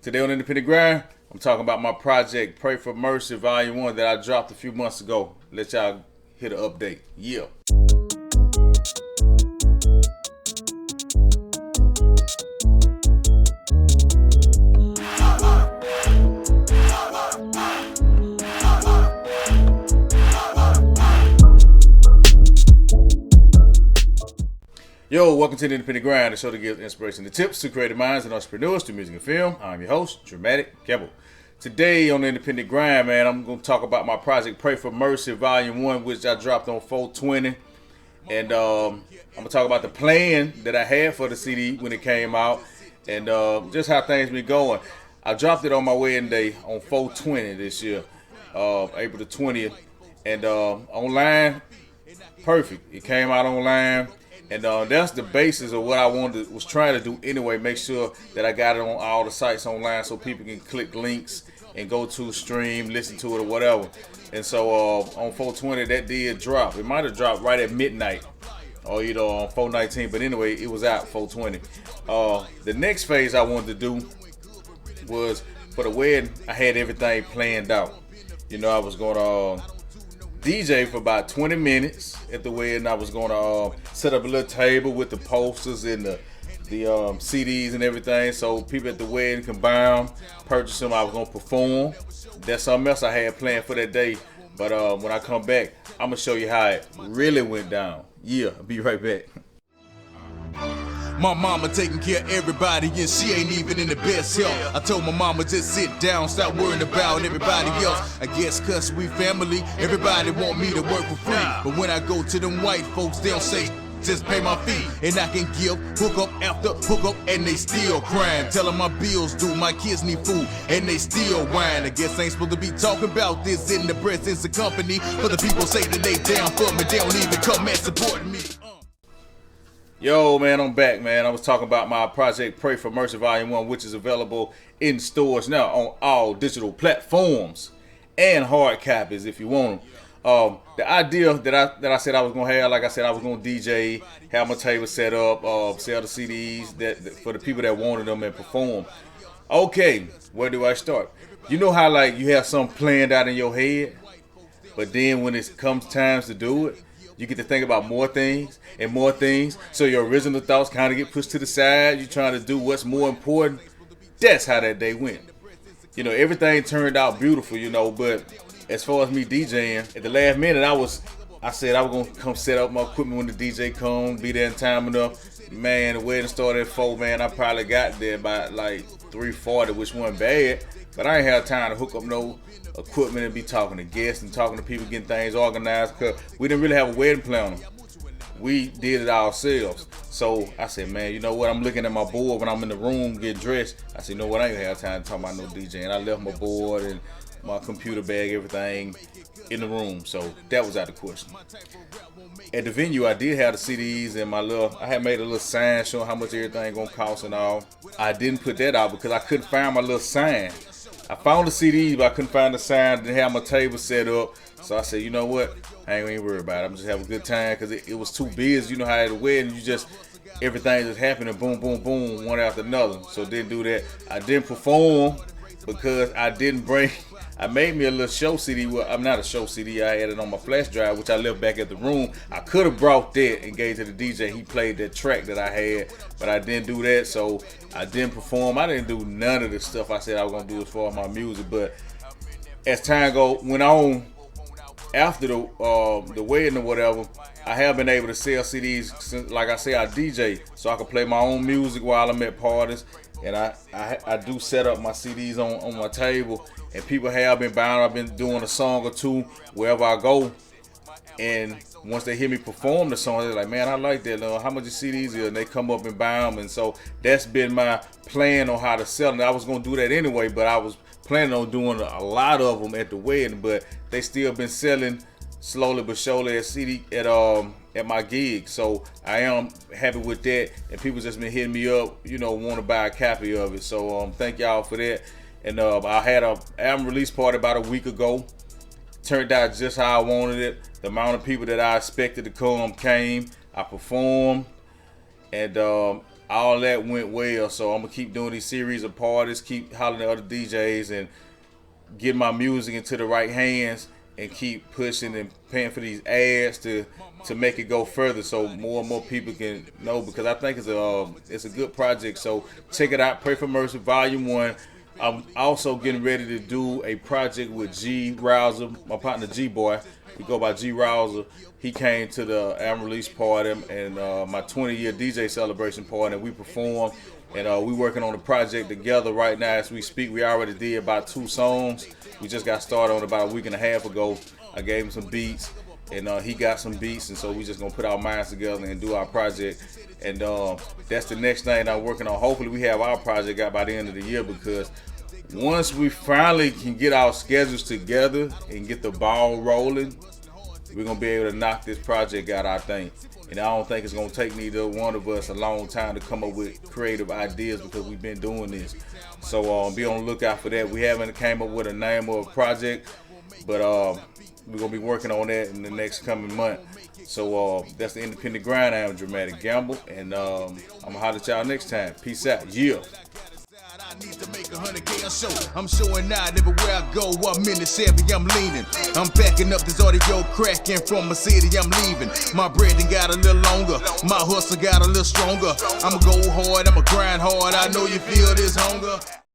Today on Independent Grind, I'm talking about my project Pray for Mercy Volume 1 that I dropped a few months ago. Let y'all hit an update. Yeah. Yo, welcome to the Independent Grind, the show that gives inspiration and tips to creative minds and entrepreneurs through music and film. I'm your host, Dramatic Campbell. Today on the Independent Grind, man, I'm going to talk about my project Pray for Mercy Volume 1, which I dropped on 4/20. And I'm going to talk about the plan that I had for the CD when it came out and just how things been going. I dropped it on my wedding day on 4/20 this year, April the 20th. And online, perfect. It came out online. And that's the basis of what I was trying to do anyway. Make sure that I got it on all the sites online so people can click links and go to stream, listen to it or whatever. And so on 4/20 that did drop. It might have dropped right at midnight or either on 4/19. But anyway, it was out 4/20. The next phase I wanted to do was for the wedding. I had everything planned out. You know, I was going to DJ for about 20 minutes at the wedding. I was going to set up a little table with the posters and the CDs and everything, so people at the wedding can buy them, purchase them. I was going to perform. That's something else I had planned for that day. But when I come back, I'm going to show you how it really went down. Yeah, I'll be right back. My mama taking care of everybody and she ain't even in the best health. I told my mama just sit down, stop worrying about everybody else. I guess cause we family, everybody want me to work for free. But when I go to them white folks, they'll say just pay my fee. And I can give hook up after hook up and they still crying. Tell them my bills due, my kids need food and they still whine. I guess I ain't supposed to be talking about this in the presence of company. But the people say that they down for me, they don't even come and support me. Yo, man, I'm back, man. I was talking about my project Pray for Mercy Volume 1, which is available in stores now on all digital platforms and hard copies if you want them. The idea that I said I was going to have, like I said, I was going to DJ, have my table set up, sell the CDs that for the people that wanted them and perform. Okay, where do I start? You know how like you have something planned out in your head, but then when it comes times to do it, you get to think about more things and more things. So your original thoughts kind of get pushed to the side. You're trying to do what's more important. That's how that day went. You know, everything turned out beautiful, you know, but as far as me DJing, at the last minute, I said I was going to come set up my equipment when the DJ come, be there in time enough. Man, the wedding started at 4, man. I probably got there by like 3:40, which wasn't bad. But I ain't had time to hook up no equipment and be talking to guests and talking to people, getting things organized, because we didn't really have a wedding planner. We did it ourselves. So I said, man, you know what? I'm looking at my board when I'm in the room getting dressed. I said, you know what? I ain't gonna have time to talk about no DJ. And I left my board and my computer bag, everything in the room. So that was out of the question. At the venue, I did have the CDs and I had made a little sign showing how much everything gonna cost and all. I didn't put that out because I couldn't find my little sign. I found the CDs, but I couldn't find the sign. I didn't have my table set up. So I said, you know what? I ain't gonna even worry about it. I'm just having a good time because it was too busy. You know how at a wedding, everything just happening, boom, boom, boom, one after another. So didn't do that. I didn't perform because I made me a little show CD. Well, I'm not a show CD. I had it on my flash drive, which I left back at the room. I could have brought that and gave it to the DJ. He played that track that I had, but I didn't do that. So I didn't perform. I didn't do none of the stuff I said I was gonna do as far as my music. But as time went on, after the wedding or whatever, I have been able to sell CDs. Since, like I say, I DJ, so I can play my own music while I'm at parties. And I do set up my CDs on my table, and people have been buying. I've been doing a song or two wherever I go, and once they hear me perform the song, they're like, man, I like that. How much the CDs are? And they come up and buy them. And so that's been my plan on how to sell them. I was going to do that anyway, but I was planning on doing a lot of them at the wedding, but they still been selling slowly but surely at my gig. So I am happy with that, and people just been hitting me up, want to buy a copy of it. So thank y'all for that. And I had a album release party about a week ago. Turned out just how I wanted it. The amount of people that I expected to come came. I performed, and all that went well. So I'm gonna keep doing these series of parties, keep hollering at other DJs, and get my music into the right hands, and keep pushing and paying for these ads to make it go further, so more and more people can know, because I think it's a good project. So check it out, Pray for Mercy Volume 1. I'm also getting ready to do a project with G Rouser, my partner G Boy. We go by G Rouser. He came to the album release party and my 20-year DJ celebration party, and we performed. And we working on the project together right now as we speak. We already did about 2 songs. We just got started on about a week and a half ago. I gave him some beats, and he got some beats, and so we just gonna put our minds together and do our project. And that's the next thing I'm working on. Hopefully we have our project out by the end of the year, because once we finally can get our schedules together and get the ball rolling, we're gonna be able to knock this project out, I think. And I don't think it's gonna take neither one of us a long time to come up with creative ideas, because we've been doing this. So be on the lookout for that. We haven't came up with a name of a project, but we're gonna be working on that in the next coming month. So that's the Independent Grind. I am Dramatic Gamble, and I'm gonna holler at y'all next time. Peace out. Yeah. I need to make 100K a show. I'm showing out everywhere I go. I'm in the Chevy, I'm leaning. I'm backing up this audio cracking from a city I'm leaving. My breathing got a little longer. My hustle got a little stronger. I'ma go hard, I'ma grind hard. I know you feel this hunger.